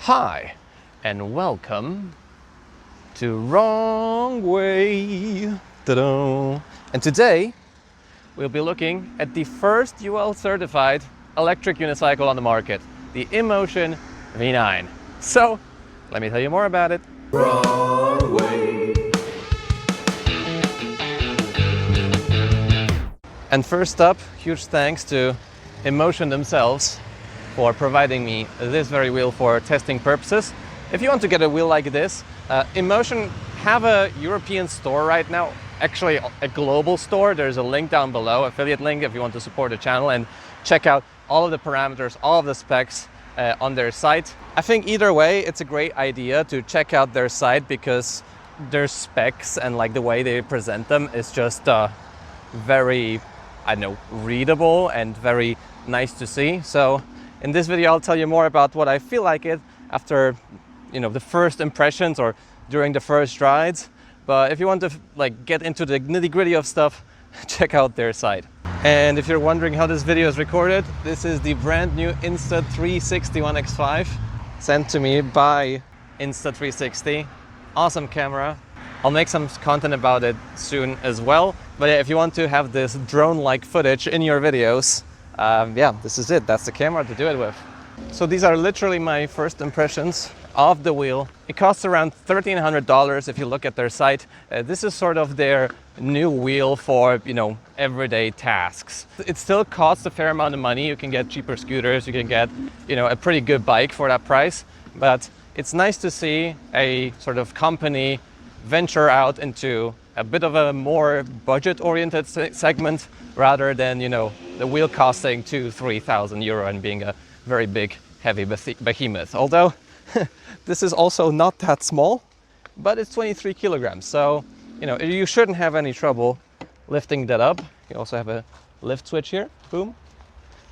Hi, and welcome to Wrong Way. Ta-da. And today, we'll be looking at the first UL certified electric unicycle on the market, the InMotion V9. So, let me tell you more about it. Wrong Way. And first up, huge thanks to InMotion themselves for providing me this very wheel for testing purposes. If you want to get a wheel like this, InMotion have a European store right now, actually a global store. There's a link down below, affiliate link, if you want to support the channel and check out all of the parameters, all of the specs on their site. I think either way, it's a great idea to check out their site because their specs and like the way they present them is just very, I don't know, readable and very nice to see. So in this video, I'll tell you more about what I feel like it after, the first impressions or during the first rides. But if you want to get into the nitty-gritty of stuff, check out their site. And if you're wondering how this video is recorded, this is the brand new Insta360 One X5 sent to me by Insta360. Awesome camera. I'll make some content about it soon as well. But yeah, if you want to have this drone-like footage in your videos, this is it. That's the camera to do it with. So these are literally my first impressions of the wheel. It costs around $1,300 if you look at their site. This is sort of their new wheel for, everyday tasks. It still costs a fair amount of money. You can get cheaper scooters, you can get, a pretty good bike for that price. But it's nice to see a sort of company venture out into a bit of a more budget-oriented segment rather than, the wheel costing 2,000–3,000 euro and being a very big, heavy behemoth. Although this is also not that small, but it's 23 kilograms. So, you shouldn't have any trouble lifting that up. You also have a lift switch here, boom.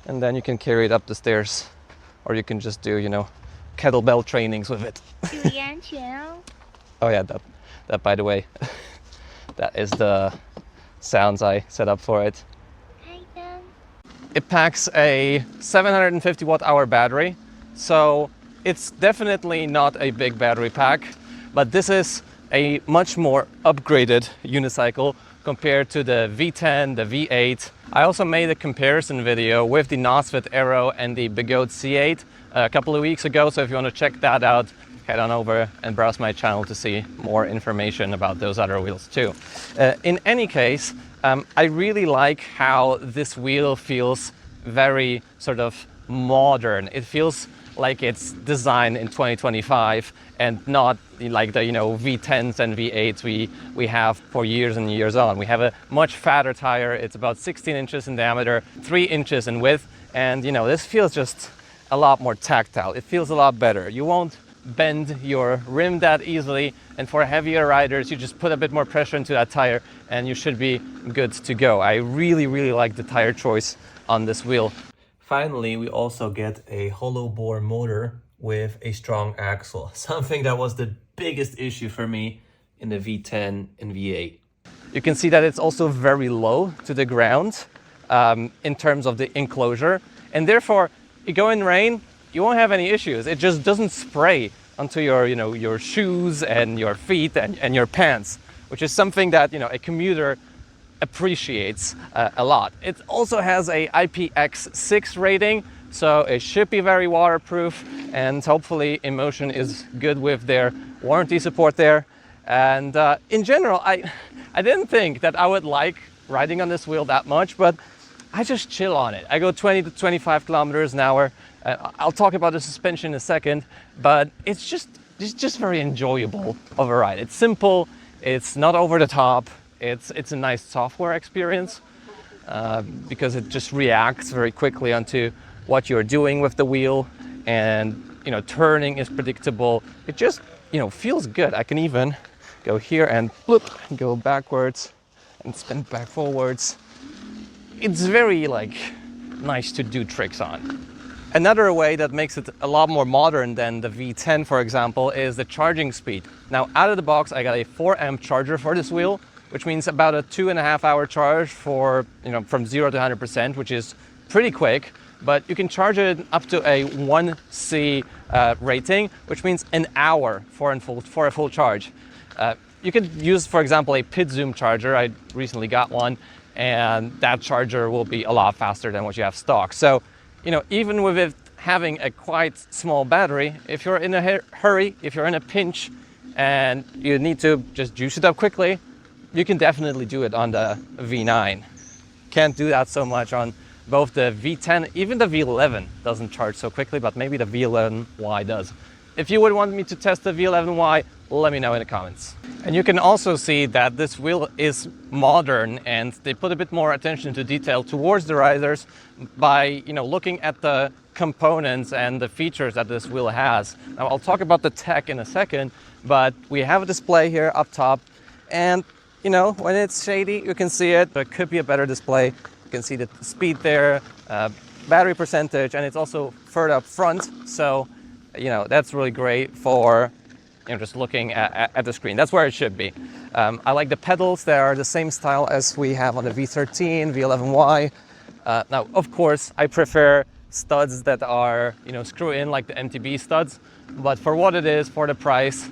And then you can carry it up the stairs, or you can just do, kettlebell trainings with it. Oh yeah, that by the way, that is the sounds I set up for it. It packs a 750 watt-hour battery, so it's definitely not a big battery pack, but this is a much more upgraded unicycle compared to the V10, the V8. I also made a comparison video with the Nosfit Aero and the Begode C8 a couple of weeks ago, so if you want to check that out, head on over and browse my channel to see more information about those other wheels too. In any case, I really like how this wheel feels very sort of modern. It feels like it's designed in 2025 and not like the V10s and V8s we have for years and years on. We have a much fatter tire. It's about 16 inches in diameter, 3 inches in width, and this feels just a lot more tactile. It feels a lot better. You won't bend your rim that easily, and for heavier riders you just put a bit more pressure into that tire and you should be good to go. I really like the tire choice on this wheel. Finally, we also get a hollow bore motor with a strong axle, something that was the biggest issue for me in the V10 and V8. You can see that it's also very low to the ground in terms of the enclosure, and therefore you go in rain, you won't have any issues. It just doesn't spray onto your, your shoes and your feet and your pants, which is something that, a commuter appreciates a lot. It also has a IPX6 rating, so it should be very waterproof, and hopefully InMotion is good with their warranty support there. And in general, I didn't think that I would like riding on this wheel that much, but I just chill on it. I go 20 to 25 kilometers an hour. I'll talk about the suspension in a second, but it's just very enjoyable of a ride. It's simple, it's not over the top, it's a nice software experience because it just reacts very quickly onto what you're doing with the wheel, and turning is predictable. It just feels good. I can even go here and bloop, go backwards and spin back forwards. It's very nice to do tricks on. Another way that makes it a lot more modern than the V10, for example, is the charging speed. Now, out of the box, I got a 4 amp charger for this wheel, which means about a 2.5 hour charge for, from 0 to 100%, which is pretty quick. but you can charge it up to a 1C rating, which means an hour for a full charge. You could use, for example, a pit zoom charger. I recently got one, and that charger will be a lot faster than what you have stock. So, you know, even with it having a quite small battery, if you're in a hurry, if you're in a pinch, and you need to just juice it up quickly, you can definitely do it on the V9. Can't do that so much on both the V10, even the V11 doesn't charge so quickly, but maybe the V11Y does. If you would want me to test the V11Y, let me know in the comments. And you can also see that this wheel is modern, and they put a bit more attention to detail towards the riders by, you know, looking at the components and the features that this wheel has. Now, I'll talk about the tech in a second, but we have a display here up top, and you know, when it's shady, you can see it, but it could be a better display. You can see the speed there, battery percentage, and it's also further up front. So, you know, that's really great for, you know, just looking at the screen. That's where it should be. I like the pedals. They are the same style as we have on the V13, V11Y. Now, of course, I prefer studs that are, you know, screw in like the MTB studs, but for what it is, for the price,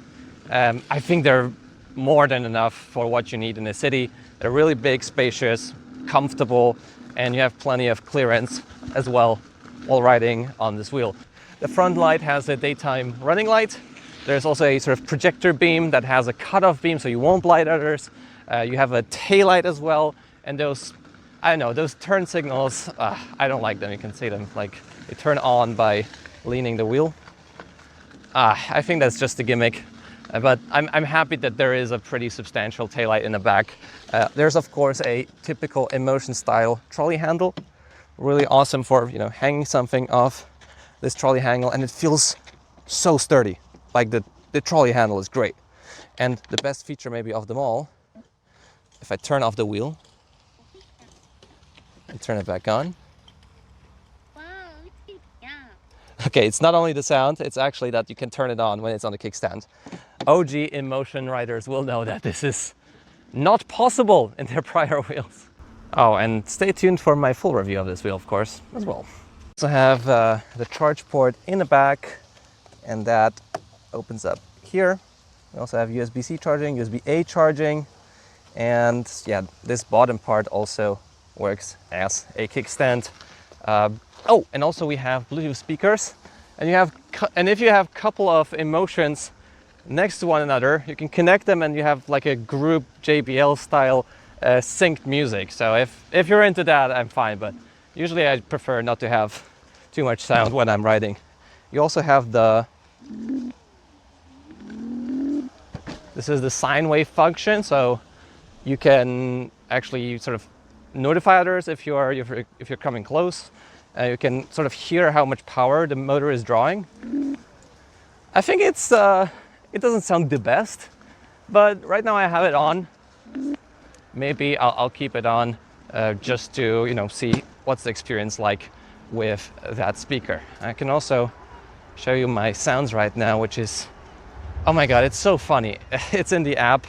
I think they're more than enough for what you need in the city. They're really big, spacious, comfortable, and you have plenty of clearance as well while riding on this wheel. The front light has a daytime running light. There's also a sort of projector beam that has a cutoff beam so you won't blind others. You have a tail light as well, and those, I don't know, those turn signals, I don't like them. You can see them, like they turn on by leaning the wheel. I think that's just a gimmick. But I'm happy that there is a pretty substantial taillight in the back. There's of course a typical InMotion style trolley handle. Really awesome for, you know, hanging something off this trolley handle, and it feels so sturdy. Like the trolley handle is great. And the best feature maybe of them all, if I turn off the wheel and turn it back on. Okay, it's not only the sound, it's actually that you can turn it on when it's on the kickstand. OG InMotion riders will know that this is not possible in their prior wheels. Oh, and stay tuned for my full review of this wheel, of course, as well. We also have the charge port in the back, and that opens up here. We also have USB-C charging, USB-A charging, and yeah, this bottom part also works as a kickstand. Oh, and also we have Bluetooth speakers, and if you have a couple of InMotions next to one another, you can connect them, and you have like a group JBL style synced music. So if you're into that, I'm fine, but usually I prefer not to have too much sound when I'm riding. You also have this is the sine wave function, so you can actually sort of notify others if you're coming close. You can sort of hear how much power the motor is drawing. I think it doesn't sound the best, but right now I have it on. Maybe I'll keep it on just to, you know, see what's the experience like with that speaker. I can also show you my sounds right now, which is, oh my god, it's so funny. It's in the app.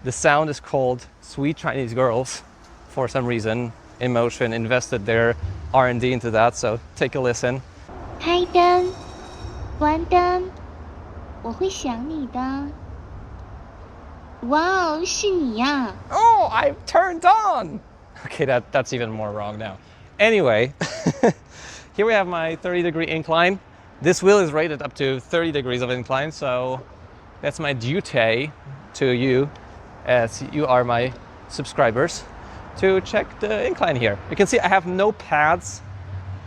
The sound is called Sweet Chinese Girls for some reason. InMotion invested their R&D into that, so take a listen. 开灯，关灯，我会想你的。哇哦，是你呀！ Oh, I've turned on! Okay, that's even more wrong now. Anyway, here we have my 30-degree incline. This wheel is rated up to 30 degrees of incline, so that's my duty to you, as you are my subscribers, to check the incline here. You can see I have no pads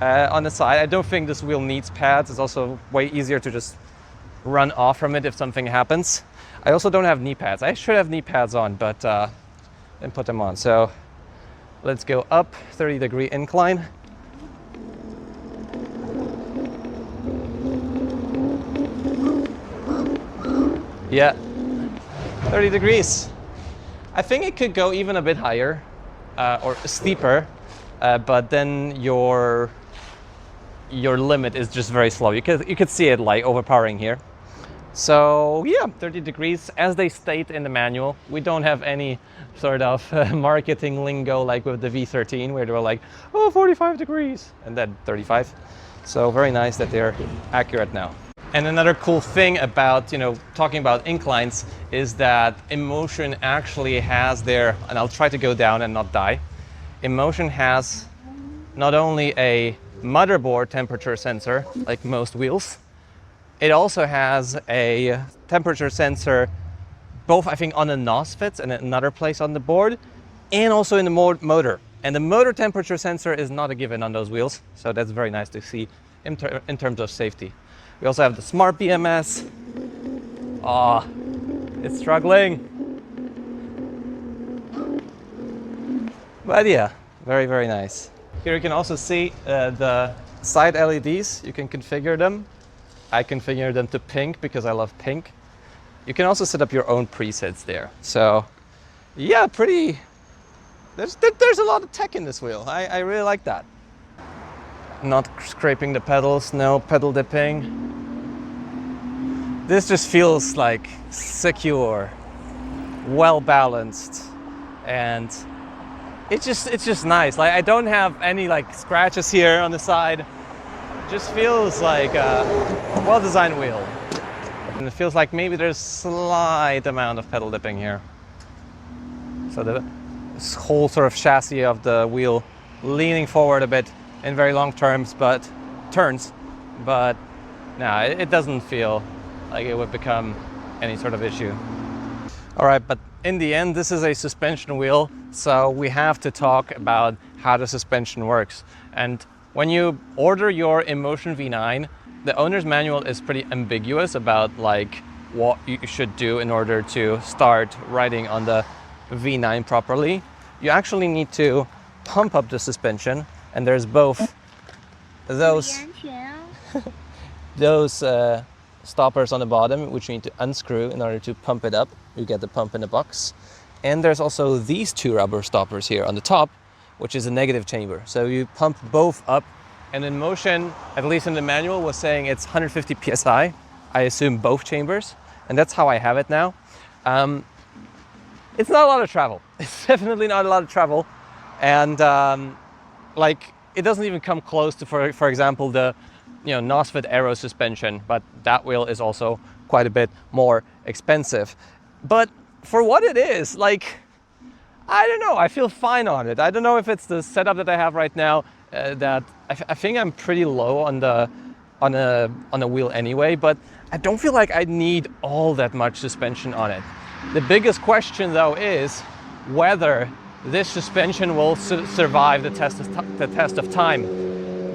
on the side. I don't think this wheel needs pads. It's also way easier to just run off from it if something happens. I also don't have knee pads. I should have knee pads on, but didn't put them on. So let's go up 30-degree incline. Yeah, 30 degrees. I think it could go even a bit higher or steeper, but then your limit is just very slow. You could see it like overpowering here. So yeah, 30 degrees as they state in the manual. We don't have any sort of marketing lingo like with the V13 where they were like, oh, 45 degrees and then 35. So very nice that they're accurate now. And another cool thing about, talking about inclines is that InMotion actually has their, and I'll try to go down and not die. InMotion has not only a motherboard temperature sensor like most wheels, it also has a temperature sensor, both I think on the NOSFETs and another place on the board, and also in the motor. And the motor temperature sensor is not a given on those wheels, so that's very nice to see in terms of safety. We also have the smart BMS. Ah, it's struggling. But yeah, very, very nice. Here you can also see the side LEDs. You can configure them. I configure them to pink because I love pink. You can also set up your own presets there. So yeah, there's a lot of tech in this wheel. I really like that. Not scraping the pedals, no pedal dipping. This just feels like secure, well balanced, and it's just nice. Like I don't have any like scratches here on the side. Just feels like a well-designed wheel. And it feels like maybe there's a slight amount of pedal dipping here. So the whole sort of chassis of the wheel leaning forward a bit in very long turns, but no, it doesn't feel like it would become any sort of issue. All right, but in the end, this is a suspension wheel, so we have to talk about how the suspension works. And when you order your InMotion V9, the owner's manual is pretty ambiguous about like what you should do in order to start riding on the V9 properly. You actually need to pump up the suspension, and there's both those stoppers on the bottom, which you need to unscrew in order to pump it up. You get the pump in the box. And there's also these two rubber stoppers here on the top, which is a negative chamber. So you pump both up, and InMotion, at least in the manual, was saying it's 150 PSI. I assume both chambers, and that's how I have it now. It's not a lot of travel. It's definitely not a lot of travel. And like it doesn't even come close to, for example, the NOSFET Aero suspension, but that wheel is also quite a bit more expensive. But for what it is, like, I don't know, I feel fine on it. I don't know if it's the setup that I have right now, that I think I'm pretty low on a wheel anyway, but I don't feel like I need all that much suspension on it. The biggest question though is whether this suspension will survive the test of time.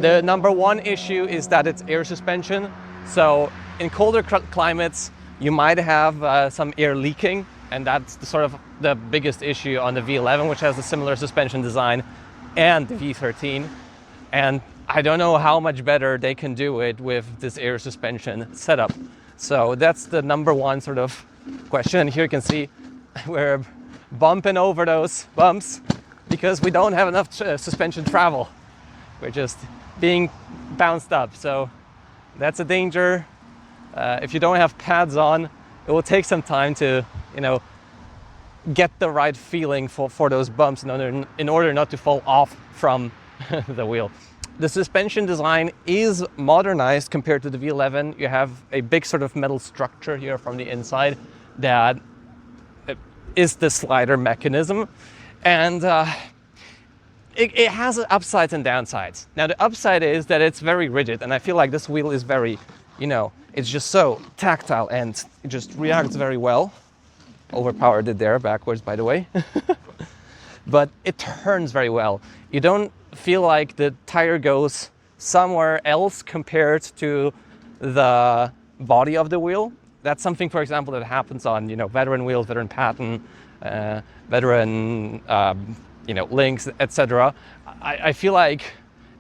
The number one issue is that it's air suspension. So in colder climates, you might have some air leaking, and that's sort of the biggest issue on the V11, which has a similar suspension design, and the V13. And I don't know how much better they can do it with this air suspension setup. So that's the number one sort of question. And here you can see we're bumping over those bumps because we don't have enough suspension travel. We're just being bounced up. So that's a danger. If you don't have pads on, it will take some time to, get the right feeling for those bumps in order not to fall off from the wheel. The suspension design is modernized compared to the V11. You have a big sort of metal structure here from the inside that is the slider mechanism. And it has upsides and downsides. Now the upside is that it's very rigid, and I feel like this wheel is very, it's just so tactile and it just reacts very well. Overpowered it there, backwards by the way. But it turns very well. You don't feel like the tire goes somewhere else compared to the body of the wheel. That's something, for example, that happens on veteran wheels, veteran patent, veteran links, etc. I feel like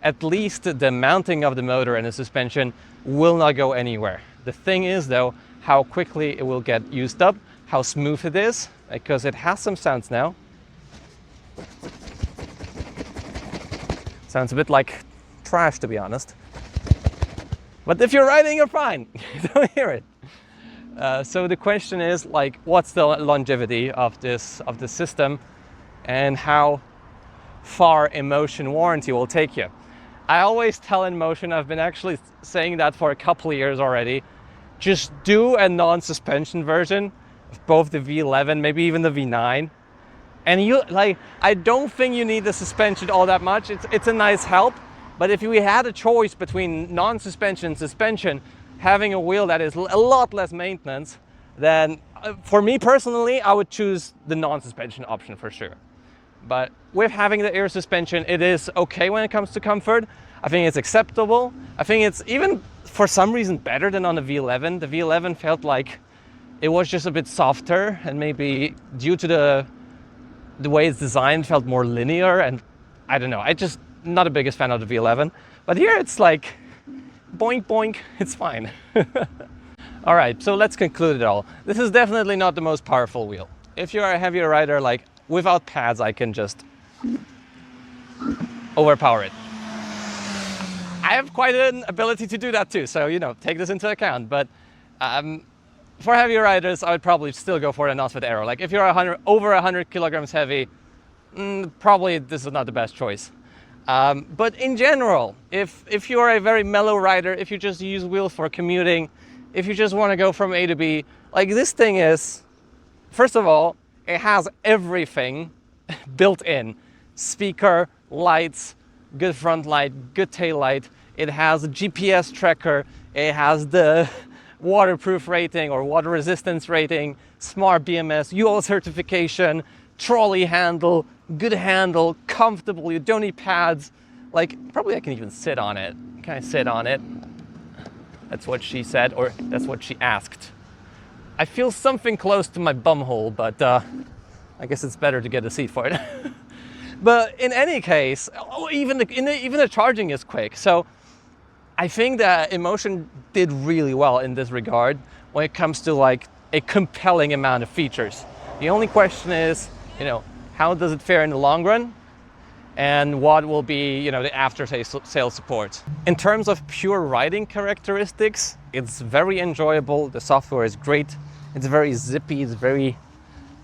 at least the mounting of the motor and the suspension will not go anywhere. The thing is though, how quickly it will get used up, how smooth it is, because it has some sounds now. Sounds a bit like trash, to be honest. But if you're riding, you're fine. You don't hear it. So the question is, like, what's the longevity of this system, and how far InMotion warranty will take you? I always tell InMotion, I've been actually saying that for a couple of years already, just do a non-suspension version of both the V11, maybe even the V9. And you, like, I don't think you need the suspension all that much. It's a nice help, but if we had a choice between non-suspension and suspension, having a wheel that is a lot less maintenance, then for me personally, I would choose the non-suspension option for sure. But with having the air suspension, it is okay when it comes to comfort. I think it's acceptable. I think it's even for some reason better than on the V11. The V11 felt like it was just a bit softer, and maybe due to the way it's designed, felt more linear, and I don't know. I just not the biggest fan of the V11. But here it's like boink boink, it's fine. All right, so let's conclude it all. This is definitely not the most powerful wheel. If you're a heavier rider, like, without pads, I can just overpower it. I have quite an ability to do that too, so, you know, take this into account. But for heavier riders, I would probably still go for a NOS with aero. Like, if you're over 100 kilograms heavy, probably this is not the best choice. But in general, if you're a very mellow rider, if you just use wheels for commuting, if you just want to go from A to B, like, this thing is, first of all, it has everything built in. Speaker, lights, good front light, good tail light. It has a GPS tracker. It has the waterproof rating or water resistance rating, smart BMS, UL certification, trolley handle, good handle, comfortable. You don't need pads. Like, probably I can even sit on it. Can I sit on it? That's what she said, or that's what she asked. I feel something close to my bum hole, but I guess it's better to get a seat for it. But in any case, even the charging is quick. So I think that InMotion did really well in this regard when it comes to, like, a compelling amount of features. The only question is, you know, how does it fare in the long run? And what will be, you know, the after-sales support. In terms of pure riding characteristics, it's very enjoyable. The software is great. It's very zippy, it's very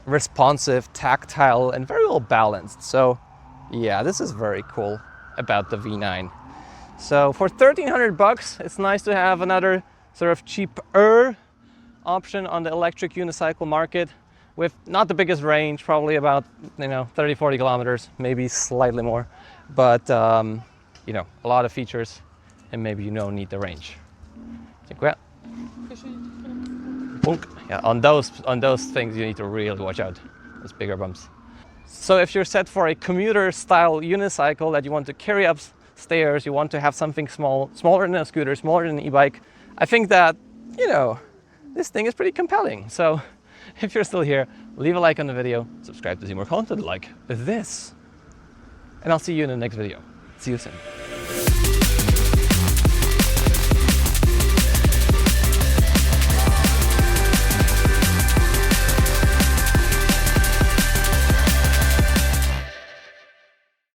responsive, tactile, and very well balanced. So yeah, this is very cool about the V9. So for $1,300, it's nice to have another sort of cheaper option on the electric unicycle market, with not the biggest range, probably about, you know, 30, 40 kilometers, maybe slightly more, but you know, a lot of features, and maybe you don't need the range. Yeah, on those things you need to really watch out, those bigger bumps. So if you're set for a commuter style unicycle that you want to carry up stairs, you want to have something smaller than a scooter, smaller than an e-bike, I think that, you know, this thing is pretty compelling. So if you're still here, leave a like on the video, subscribe to see more content like this, and I'll see you in the next video. See you soon.